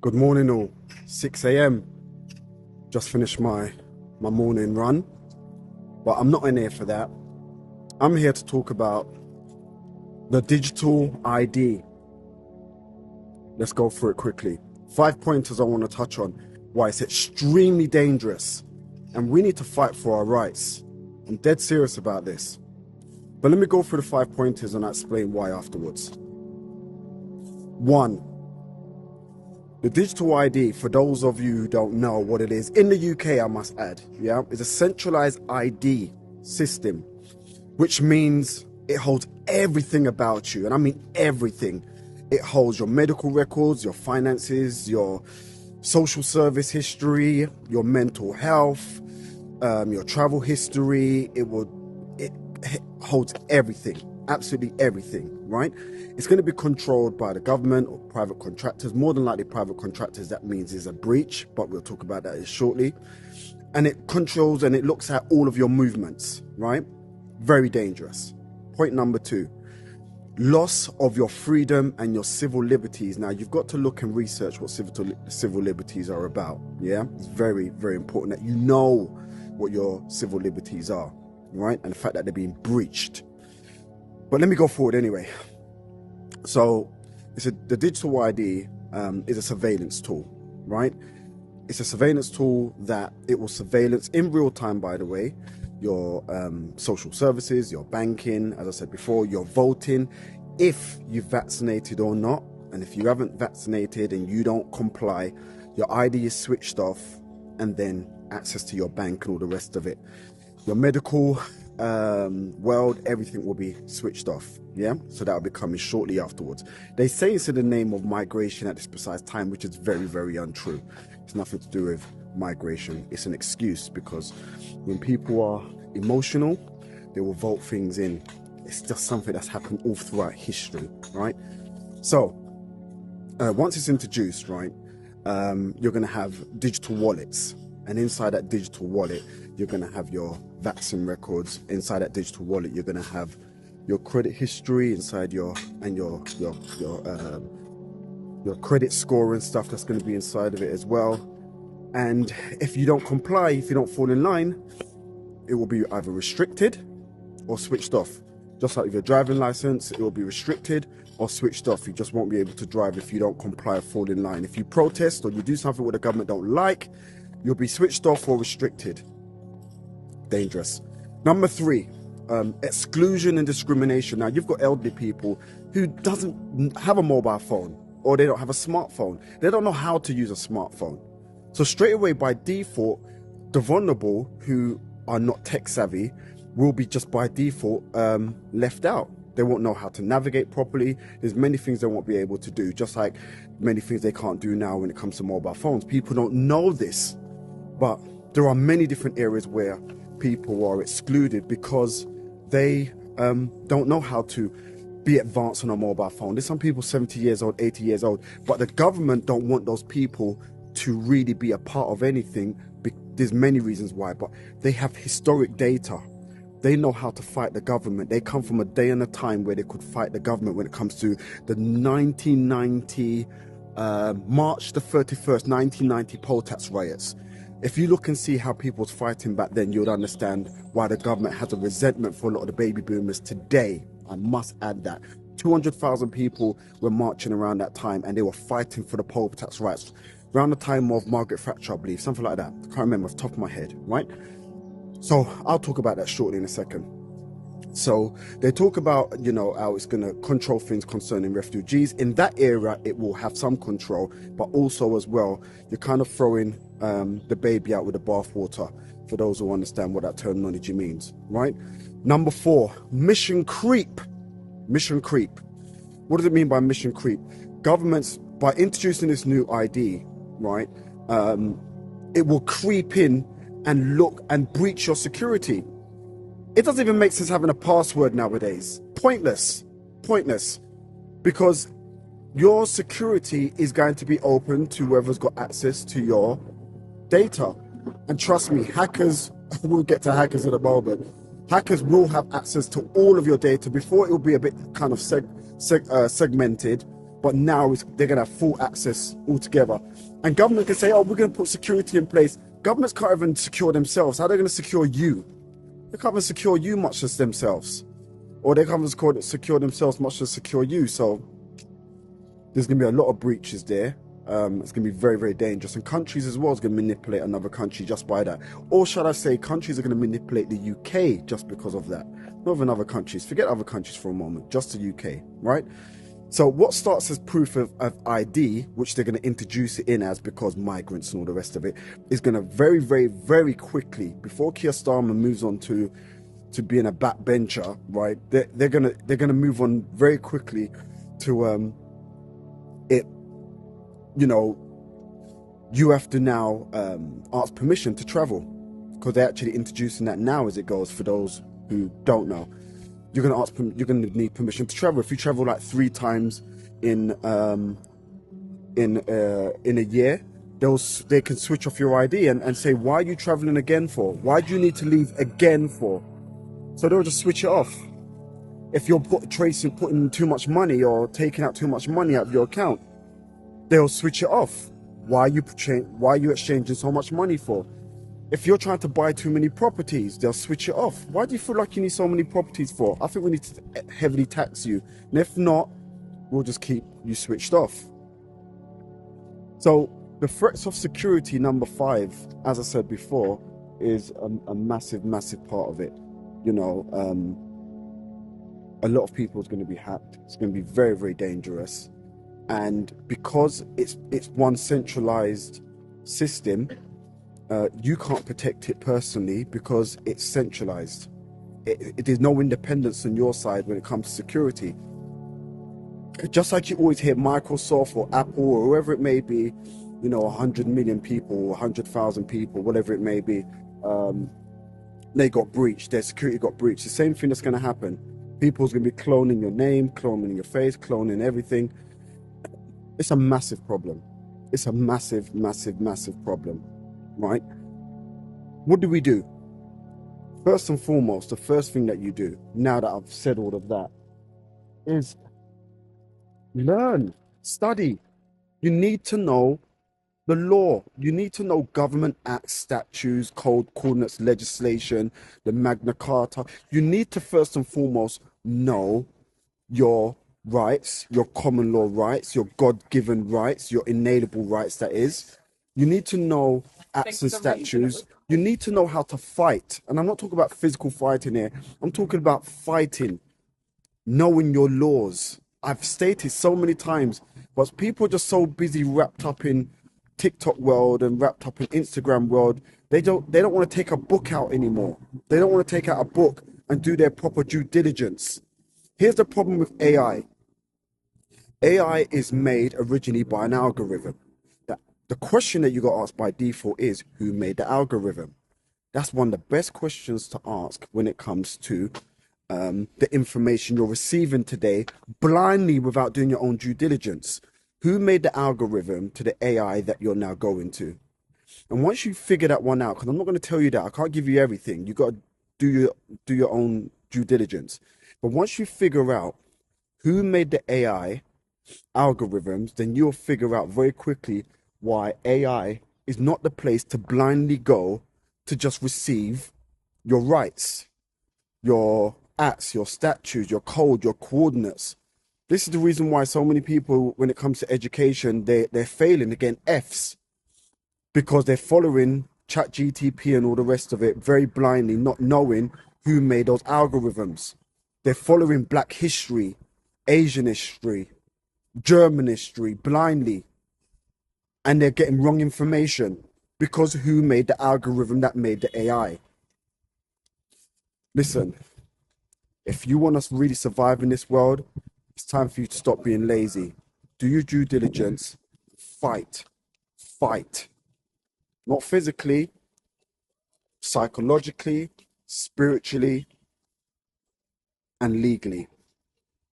Good morning all. 6 a.m. Just finished my morning run, but I'm not in here for that. I'm here to talk about the digital ID. Let's go through it quickly. 5 pointers I want to touch on why it's extremely dangerous and we need to fight for our rights. I'm dead serious about this. But let me go through the 5 pointers and I'll explain why afterwards. 1. The digital ID, for those of you who don't know what it is, in the UK, I must add, is a centralized ID system, which means it holds everything about you. And I mean everything. It holds your medical records, your finances, your social service history, your mental health, your travel history. It holds everything, absolutely everything, right? It's going to be controlled by the government or private contractors. More than likely private contractors. That means there's a breach, but we'll talk about that shortly. And it controls and it looks at all of your movements, right? Very dangerous. Point number 2, loss of your freedom and your civil liberties. Now, you've got to look and research what civil liberties are about, yeah? It's very, very important that you know what your civil liberties are, right? And the fact that they're being breached. But let me go forward anyway. So the digital ID is a surveillance tool, right? It's a surveillance tool that it will surveillance in real time, by the way, your social services, your banking, as I said before, your voting, if you've vaccinated or not. And if you haven't vaccinated and you don't comply, your ID is switched off, and then access to your bank and all the rest of it. Your medical world, everything will be switched off, yeah? So that'll be coming shortly afterwards. They say it's in the name of migration at this precise time, which is very, very untrue. It's nothing to do with migration. It's an excuse, because when people are emotional, they will vote things in. It's just something that's happened all throughout history, right? So once it's introduced, right, you're going to have digital wallets, and inside that digital wallet you're going to have your vaccine records. Inside that digital wallet you're going to have your credit history inside your credit score and stuff that's going to be inside of it as well. And if you don't comply, if you don't fall in line, it will be either restricted or switched off. Just like with your driving license, it will be restricted or switched off. You just won't be able to drive if you don't comply or fall in line. If you protest or you do something what the government don't like, you'll be switched off or restricted. Dangerous. Number 3, exclusion and discrimination. Now, you've got elderly people who doesn't have a mobile phone, or they don't have a smartphone. They don't know how to use a smartphone. So straight away, by default, the vulnerable who are not tech savvy will be just by default left out. They won't know how to navigate properly. There's many things they won't be able to do, just like many things they can't do now when it comes to mobile phones. People don't know this, but there are many different areas where people are excluded because they don't know how to be advanced on a mobile phone. There's some people 70 years old, 80 years old, but the government don't want those people to really be a part of anything. There's many reasons why, but they have historic data. They know how to fight the government. They come from a day and a time where they could fight the government when it comes to the 1990, March the 31st, 1990 poll tax riots. If you look and see how people was fighting back then, you'll understand why the government has a resentment for a lot of the baby boomers today. I must add that. 200,000 people were marching around that time, and they were fighting for the poll tax rights. Around the time of Margaret Thatcher, I believe, something like that. I can't remember off the top of my head, right? So I'll talk about that shortly in a second. So they talk about, how it's going to control things concerning refugees. In that area, it will have some control, but also as well, you're kind of throwing the baby out with the bathwater, for those who understand what that terminology means, right? Number 4, mission creep. Mission creep. What does it mean by mission creep? Governments, by introducing this new ID, right, it will creep in and look and breach your security. It doesn't even make sense having a password nowadays. Pointless, because your security is going to be open to whoever's got access to your data. And trust me, hackers, we'll get to hackers in a moment. Hackers will have access to all of your data. Before, it will be a bit kind of segmented. but now they're going to have full access altogether. And government can say, oh, we're going to put security in place. Governments can't even secure themselves. How are they going to secure you? They can't even secure you much as themselves. Or they can't even secure themselves much as secure you. So there's going to be a lot of breaches there. It's going to be very, very dangerous. And countries as well is going to manipulate another country just by that. Or should I say countries are going to manipulate the UK just because of that. Not even other countries. Forget other countries for a moment. Just the UK, right? So what starts as proof of ID, which they're going to introduce it in as because migrants and all the rest of it, is going to very, very, very quickly, before Keir Starmer moves on to being a backbencher, right? They're gonna move on very quickly to it. You know, you have to now ask permission to travel, because they're actually introducing that now as it goes. For those who don't know, you're gonna need permission to travel. If you travel like 3 times in a year, they can switch off your ID and say, why are you traveling again for? Why do you need to leave again for? So they'll just switch it off. If you're putting too much money or taking out too much money out of your account, they'll switch it off. Why are you exchanging so much money for? If you're trying to buy too many properties, they'll switch it off. Why do you feel like you need so many properties for? I think we need to heavily tax you. And if not, we'll just keep you switched off. So the threats of security, number 5, as I said before, is a massive, massive part of it. You know, a lot of people is going to be hacked. It's going to be very, very dangerous. And because it's one centralized system, you can't protect it personally because it's centralized. There's no independence on your side when it comes to security. Just like you always hear Microsoft or Apple or whoever it may be, you know, 100 million people, 100,000 people, whatever it may be, they got breached, their security got breached. The same thing that's going to happen. People's going to be cloning your name, cloning your face, cloning everything. It's a massive problem. It's a massive, massive, massive problem, right? What do we do? First and foremost, the first thing that you do, now that I've said all of that, is learn, study. You need to know the law. You need to know government acts, statutes, code, coordinates, legislation, the Magna Carta. You need to first and foremost know your rights, your common law rights, your God-given rights, your inalienable rights, that is. You need to know acts and statutes. You need to know how to fight. And I'm not talking about physical fighting here. I'm talking about fighting, knowing your laws. I've stated so many times, but people are just so busy wrapped up in TikTok world and wrapped up in Instagram world. They don't want to take a book out anymore. They don't want to take out a book and do their proper due diligence. Here's the problem with AI. AI is made originally by an algorithm. The question that you got asked by default is, who made the algorithm? That's one of the best questions to ask when it comes to the information you're receiving today blindly without doing your own due diligence. Who made the algorithm to the AI that you're now going to? And once you figure that one out, because I'm not going to tell you that, I can't give you everything. You got to do your own due diligence. But once you figure out who made the AI algorithms, then you'll figure out very quickly why AI is not the place to blindly go to just receive your rights, your acts, your statutes, your code, your coordinates. This is the reason why so many people, when it comes to education, they're failing, again, Fs, because they're following ChatGTP and all the rest of it very blindly, not knowing who made those algorithms. They're following Black history, Asian history, German history blindly, and they're getting wrong information because who made the algorithm that made the AI? Listen, if you want us to really survive in this world, it's time for you to stop being lazy. Do your due diligence. Fight. Fight. Not physically, psychologically, spiritually, and legally.